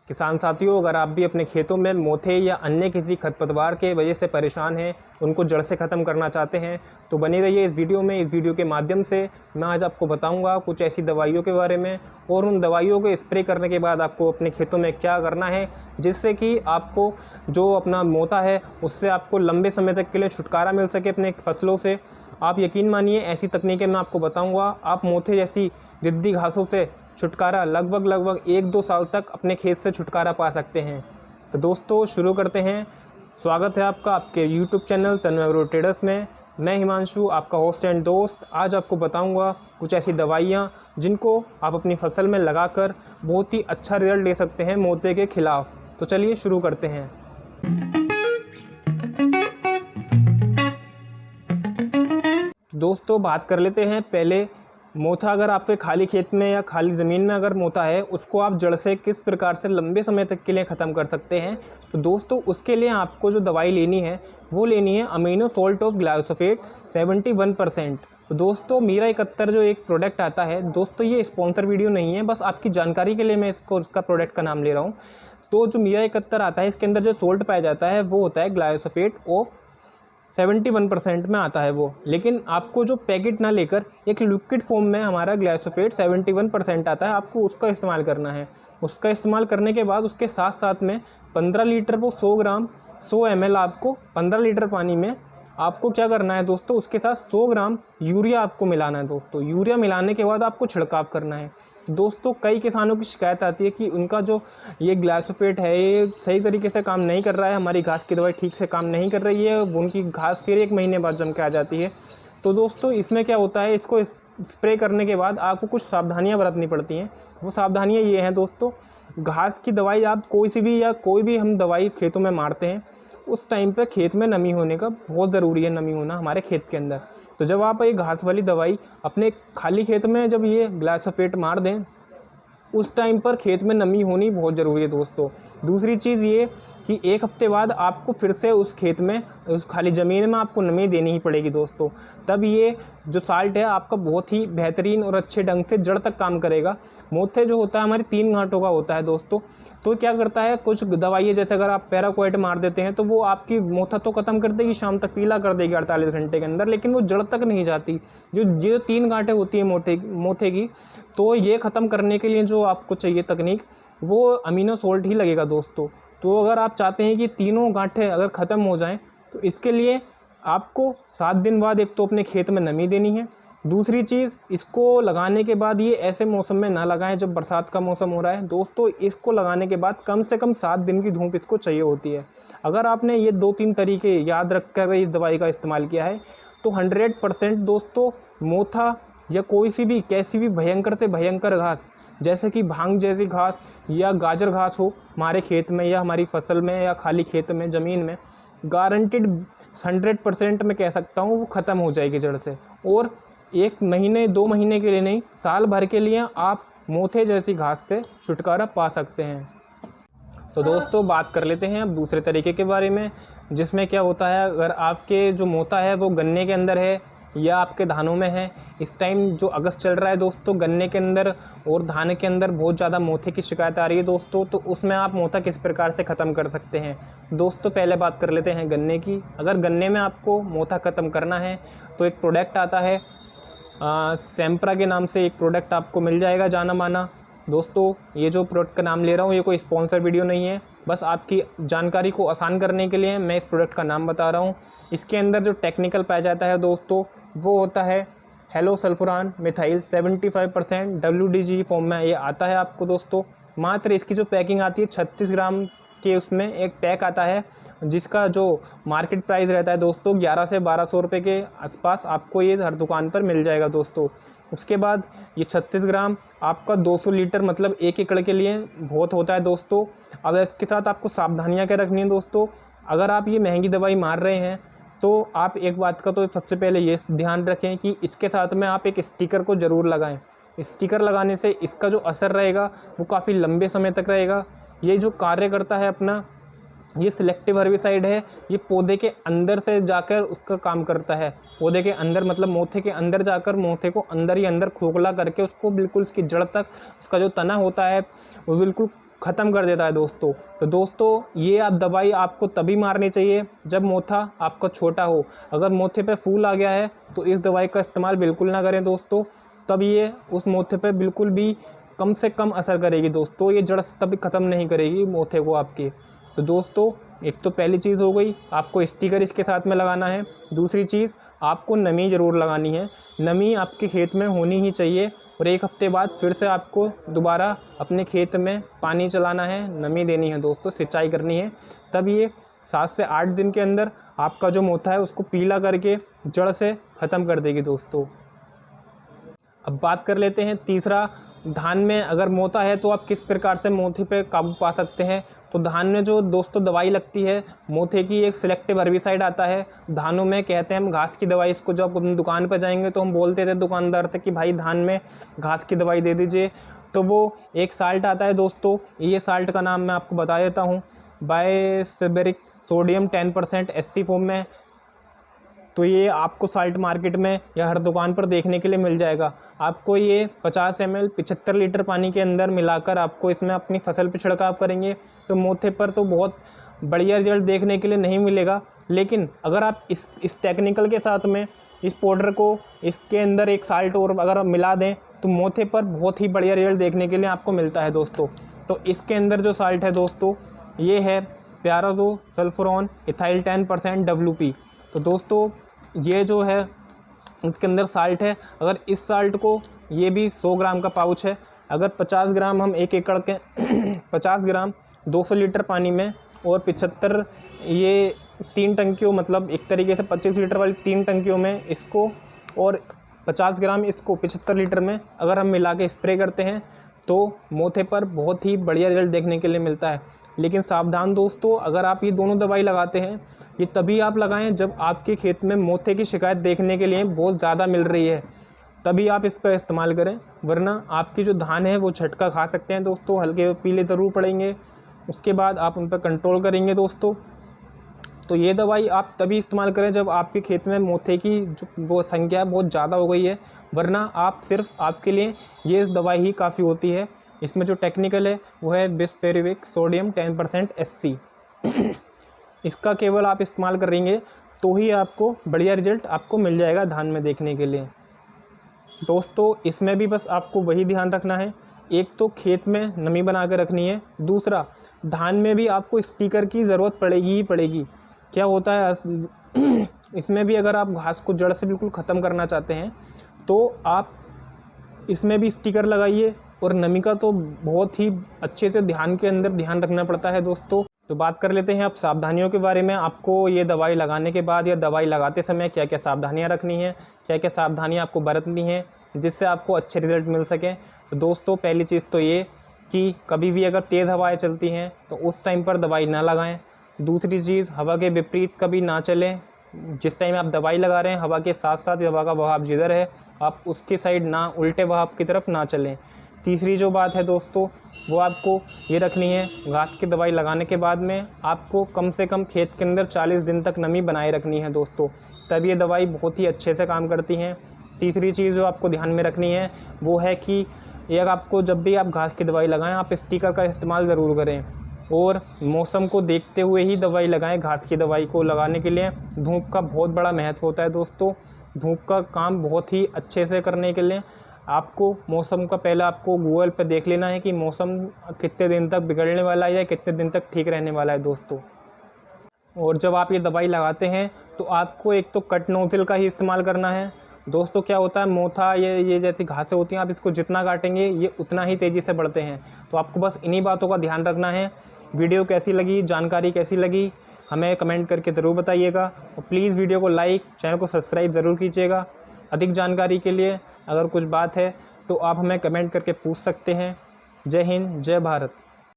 किसान साथियों, अगर आप भी अपने खेतों में मोथे या अन्य किसी खरपतवार के वजह से परेशान हैं, उनको जड़ से ख़त्म करना चाहते हैं, तो बने रहिए इस वीडियो में। इस वीडियो के माध्यम से मैं आज आपको बताऊंगा कुछ ऐसी दवाइयों के बारे में और उन दवाइयों को स्प्रे करने के बाद आपको अपने खेतों में क्या करना है, जिससे कि आपको जो अपना मोथा है उससे आपको लंबे समय तक के लिए छुटकारा मिल सके अपने फसलों से। आप यकीन मानिए, ऐसी तकनीकें मैं आपको बताऊँगा, आप मोथे जैसी ज़िद्दी घासों से छुटकारा लगभग 1-2 साल तक अपने खेत से छुटकारा पा सकते हैं। तो दोस्तों शुरू करते हैं। स्वागत है आपका आपके YouTube चैनल तन्मय एग्रो ट्रेडर्स में। मैं हिमांशु, आपका होस्ट एंड दोस्त, आज आपको बताऊंगा कुछ ऐसी दवाइयाँ जिनको आप अपनी फसल में लगाकर बहुत ही अच्छा रिजल्ट ले सकते हैं मोथे के खिलाफ। तो चलिए शुरू करते हैं। दोस्तों बात कर लेते हैं पहले मोथा। अगर आपके खाली खेत में या खाली ज़मीन में अगर मोथा है, उसको आप जड़ से किस प्रकार से लंबे समय तक के लिए ख़त्म कर सकते हैं। तो दोस्तों उसके लिए आपको जो दवाई लेनी है वो लेनी है अमीनो सोल्ट ऑफ ग्लाइफोसेट 71%। तो दोस्तों मीरा 71 जो एक प्रोडक्ट आता है, दोस्तों ये स्पॉन्सर वीडियो नहीं है, बस आपकी जानकारी के लिए मैं इसका प्रोडक्ट का नाम ले रहा हूँ। तो जो मीरा 71 आता है, इसके अंदर जो सोल्ट पाया जाता है वो होता है ग्लाइफोसेट ऑफ 71% में आता है वो। लेकिन आपको जो पैकेट ना लेकर एक लिक्विड फॉर्म में हमारा ग्लाइफोसेट 71% आता है, आपको उसका इस्तेमाल करना है। उसका इस्तेमाल करने के बाद उसके साथ साथ में 15 लीटर वो 100 ग्राम 100 ml आपको 15 लीटर पानी में आपको क्या करना है दोस्तों, उसके साथ 100 ग्राम यूरिया आपको मिलाना है दोस्तों। यूरिया मिलाने के बाद आपको छिड़काव करना है। दोस्तों कई किसानों की शिकायत आती है कि उनका जो ये ग्लाइफोसेट है ये सही तरीके से काम नहीं कर रहा है, हमारी घास की दवाई ठीक से काम नहीं कर रही है, उनकी घास फिर 1 महीने बाद जम के आ जाती है। तो दोस्तों इसमें क्या होता है, इसको स्प्रे करने के बाद आपको कुछ सावधानियां बरतनी पड़ती हैं। वो सावधानियां ये हैं दोस्तों, घास की दवाई आप कोई भी हम दवाई खेतों में मारते हैं, उस टाइम पे खेत में नमी होने का बहुत ज़रूरी है, नमी होना हमारे खेत के अंदर। तो जब आप ये घास वाली दवाई अपने खाली खेत में जब ये ग्लाइफोसेट मार दें, उस टाइम पर खेत में नमी होनी बहुत ज़रूरी है दोस्तों। दूसरी चीज़ ये कि 1 हफ्ते बाद आपको फिर से उस खेत में, उस खाली ज़मीन में आपको नमी देनी ही पड़ेगी दोस्तों। तब ये जो साल्ट है आपका बहुत ही बेहतरीन और अच्छे ढंग से जड़ तक काम करेगा। मोथे जो होता है हमारे 3 गांठों का होता है दोस्तों। तो क्या करता है, कुछ दवाइयाँ जैसे अगर आप पैराक्वाइट मार देते हैं तो वो आपकी मोथा तो ख़त्म कर देगी, शाम तक पीला कर देगी 48 घंटे के अंदर, लेकिन वो जड़ तक नहीं जाती। जो 3 गांठें होती हैं मोथे की, तो ये ख़त्म करने के लिए जो आपको चाहिए तकनीक, वो अमीनो सोल्ट ही लगेगा दोस्तों। तो अगर आप चाहते हैं कि तीनों गांठें अगर ख़त्म हो जाएं, तो इसके लिए आपको 7 दिन बाद एक तो अपने खेत में नमी देनी है। दूसरी चीज़, इसको लगाने के बाद ये ऐसे मौसम में ना लगाएं जब बरसात का मौसम हो रहा है दोस्तों। इसको लगाने के बाद कम से कम 7 दिन की धूप इसको चाहिए होती है। अगर आपने ये 2-3 तरीके याद रख कर इस दवाई का इस्तेमाल किया है तो 100% दोस्तों मोथा या कोई सी भी कैसी भी भयंकर से भयंकर घास, जैसे कि भांग जैसी घास या गाजर घास हो हमारे खेत में या हमारी फसल में या खाली खेत में ज़मीन में, गारंटेड 100% मैं कह सकता हूँ वो ख़त्म हो जाएगी जड़ से। और 1 महीने 2 महीने के लिए नहीं, साल भर के लिए आप मोथे जैसी घास से छुटकारा पा सकते हैं। तो दोस्तों बात कर लेते हैं अब दूसरे तरीके के बारे में, जिसमें क्या होता है, अगर आपके जो मोथा है वो गन्ने के अंदर है या आपके धानों में है। इस टाइम जो अगस्त चल रहा है दोस्तों, गन्ने के अंदर और धान के अंदर बहुत ज़्यादा मोथे की शिकायत आ रही है दोस्तों। तो उसमें आप मोथा किस प्रकार से ख़त्म कर सकते हैं दोस्तों, पहले बात कर लेते हैं गन्ने की। अगर गन्ने में आपको मोथा ख़त्म करना है तो एक प्रोडक्ट आता है सेम्प्रा के नाम से, एक प्रोडक्ट आपको मिल जाएगा जाना माना दोस्तों। ये जो प्रोडक्ट का नाम ले रहा हूँ ये कोई स्पॉन्सर वीडियो नहीं है, बस आपकी जानकारी को आसान करने के लिए मैं इस प्रोडक्ट का नाम बता रहा हूँ। इसके अंदर जो टेक्निकल पाया जाता है दोस्तों वो होता है हेलोसल्फुरान मिथाइल 75% WDG फॉर्म में ये आता है आपको दोस्तों। मात्र इसकी जो पैकिंग आती है 36 ग्राम के उसमें एक पैक आता है, जिसका जो मार्केट प्राइस रहता है दोस्तों 1100 से 1200 रुपये के आसपास आपको ये हर दुकान पर मिल जाएगा दोस्तों। उसके बाद ये 36 ग्राम आपका 200 लीटर मतलब 1 एकड़ के लिए बहुत होता है दोस्तों। अब इसके साथ आपको सावधानियां क्या रखनी है दोस्तों, अगर आप ये महंगी दवाई मार रहे हैं तो आप एक बात का तो सबसे पहले ये ध्यान रखें कि इसके साथ में आप एक स्टिकर को ज़रूर लगाएं। स्टिकर लगाने से इसका जो असर रहेगा वो काफ़ी लंबे समय तक रहेगा। ये जो कार्य करता है अपना, ये सिलेक्टिव हर्बिसाइड है, ये पौधे के अंदर से जाकर उसका काम करता है। पौधे के अंदर मतलब मोथे के अंदर जाकर मोथे को अंदर ही अंदर खोखला करके उसको बिल्कुल उसकी जड़ तक, उसका जो तना होता है वो बिल्कुल ख़त्म कर देता है दोस्तों। तो दोस्तों ये आप दवाई आपको तभी मारनी चाहिए जब मोथा आपका छोटा हो। अगर मोथे पे फूल आ गया है तो इस दवाई का इस्तेमाल बिल्कुल ना करें दोस्तों, तब ये उस मोथे पे बिल्कुल भी कम से कम असर करेगी दोस्तों, ये जड़ से तभी ख़त्म नहीं करेगी मोथे को आपके। तो दोस्तों एक तो पहली चीज़ हो गई, आपको स्टिकर इसके साथ में लगाना है। दूसरी चीज़, आपको नमी ज़रूर लगानी है, नमी आपके खेत में होनी ही चाहिए। और 1 हफ्ते बाद फिर से आपको दोबारा अपने खेत में पानी चलाना है, नमी देनी है दोस्तों, सिंचाई करनी है। तब ये 7 से 8 दिन के अंदर आपका जो मोथा है उसको पीला करके जड़ से ख़त्म कर देगी दोस्तों। अब बात कर लेते हैं तीसरा, धान में अगर मोथा है तो आप किस प्रकार से मोथे पे काबू पा सकते हैं। तो धान में जो दोस्तों दवाई लगती है मोथे की, एक सिलेक्टिव हर्बिसाइड आता है धानों में, कहते हैं हम घास की दवाई। इसको जब हम दुकान पर जाएंगे तो हम बोलते थे दुकानदार से कि भाई धान में घास की दवाई दे दीजिए। तो वो एक साल्ट आता है दोस्तों, ये साल्ट का नाम मैं आपको बता देता हूँ, बायसरबेरिक सोडियम 10% SC फॉर्म में। तो ये आपको साल्ट मार्केट में या हर दुकान पर देखने के लिए मिल जाएगा। आपको ये 50 ml 75 लीटर पानी के अंदर मिलाकर आपको इसमें अपनी फसल पे छिड़काव करेंगे तो मोथे पर तो बहुत बढ़िया रिजल्ट देखने के लिए नहीं मिलेगा, लेकिन अगर आप इस टेक्निकल के साथ में इस पाउडर को इसके अंदर एक साल्ट और अगर आप मिला दें तो मोथे पर बहुत ही बढ़िया रिजल्ट देखने के लिए आपको मिलता है दोस्तों। तो इसके अंदर जो साल्ट है दोस्तों ये है प्याराजो सल्फोरॉन इथाइल 10% WP। तो दोस्तों ये जो है इसके अंदर साल्ट है, अगर इस साल्ट को, ये भी 100 ग्राम का पाउच है, अगर 50 ग्राम हम 1 एकड़ के 50 ग्राम 200 लीटर पानी में और 75 ये 3 टंकियों, मतलब एक तरीके से 25 लीटर वाली 3 टंकियों में इसको और 50 ग्राम इसको 75 लीटर में अगर हम मिला के स्प्रे करते हैं तो मोथे पर बहुत ही बढ़िया रिजल्ट देखने के लिए मिलता है। लेकिन सावधान दोस्तों, अगर आप ये दोनों दवाई लगाते हैं ये तभी आप लगाएं जब आपके खेत में मोथे की शिकायत देखने के लिए बहुत ज़्यादा मिल रही है, तभी आप इसका इस्तेमाल करें, वरना आपकी जो धान है वो झटका खा सकते हैं दोस्तों, हल्के पीले ज़रूर पड़ेंगे। उसके बाद आप उन पर कंट्रोल करेंगे दोस्तों। तो ये दवाई आप तभी इस्तेमाल करें जब आपके खेत में मोथे की जो वो संख्या बहुत ज़्यादा हो गई है, वरना आप सिर्फ आपके लिए ये दवाई ही काफ़ी होती है। इसमें जो टेक्निकल है वो है बिस्पेरिविक सोडियम 10% SC। इसका केवल आप इस्तेमाल करेंगे तो ही आपको बढ़िया रिजल्ट आपको मिल जाएगा धान में देखने के लिए। दोस्तों इसमें भी बस आपको वही ध्यान रखना है, एक तो खेत में नमी बना कर रखनी है, दूसरा धान में भी आपको स्टिकर की ज़रूरत पड़ेगी ही पड़ेगी। क्या होता है इसमें भी अगर आप घास को जड़ से बिल्कुल ख़त्म करना चाहते हैं तो आप इसमें भी स्टिकर लगाइए, और नमी का तो बहुत ही अच्छे से ध्यान रखना पड़ता है दोस्तों। तो बात कर लेते हैं अब सावधानियों के बारे में। आपको ये दवाई लगाने के बाद या दवाई लगाते समय क्या क्या सावधानियां रखनी है, क्या क्या सावधानियां आपको बरतनी है जिससे आपको अच्छे रिजल्ट मिल सकें। तो दोस्तों पहली चीज़ तो ये कि कभी भी अगर तेज़ हवाएं चलती हैं तो उस टाइम पर दवाई ना लगाएं। दूसरी चीज़, हवा के विपरीत कभी ना चलें, जिस टाइम आप दवाई लगा रहे हैं हवा के साथ साथ हवा का बहाव जिधर है आप उसकी साइड ना, उल्टे बहाव की तरफ ना चलें। तीसरी जो बात है दोस्तों वो आपको ये रखनी है, घास की दवाई लगाने के बाद में आपको कम से कम खेत के अंदर 40 दिन तक नमी बनाए रखनी है दोस्तों, तब ये दवाई बहुत ही अच्छे से काम करती हैं। तीसरी चीज़ जो आपको ध्यान में रखनी है वो है कि ये आपको जब भी आप घास की दवाई लगाएं आप स्टिकर का इस्तेमाल ज़रूर करें, और मौसम को देखते हुए ही दवाई लगाएं। घास की दवाई को लगाने के लिए धूप का बहुत बड़ा महत्व होता है दोस्तों। धूप का काम बहुत ही अच्छे से करने के लिए आपको मौसम का पहले आपको गूगल पे देख लेना है कि मौसम कितने दिन तक बिगड़ने वाला है या कितने दिन तक ठीक रहने वाला है दोस्तों। और जब आप ये दवाई लगाते हैं तो आपको एक तो कट नोज़ल का ही इस्तेमाल करना है दोस्तों। क्या होता है मोथा ये जैसी घासें होती हैं, आप इसको जितना काटेंगे ये उतना ही तेज़ी से बढ़ते हैं। तो आपको बस इन्हीं बातों का ध्यान रखना है। वीडियो कैसी लगी, जानकारी कैसी लगी, हमें कमेंट करके ज़रूर बताइएगा, और प्लीज़ वीडियो को लाइक, चैनल को सब्सक्राइब ज़रूर कीजिएगा। अधिक जानकारी के लिए अगर कुछ बात है तो आप हमें कमेंट करके पूछ सकते हैं। जय हिंद, जय भारत।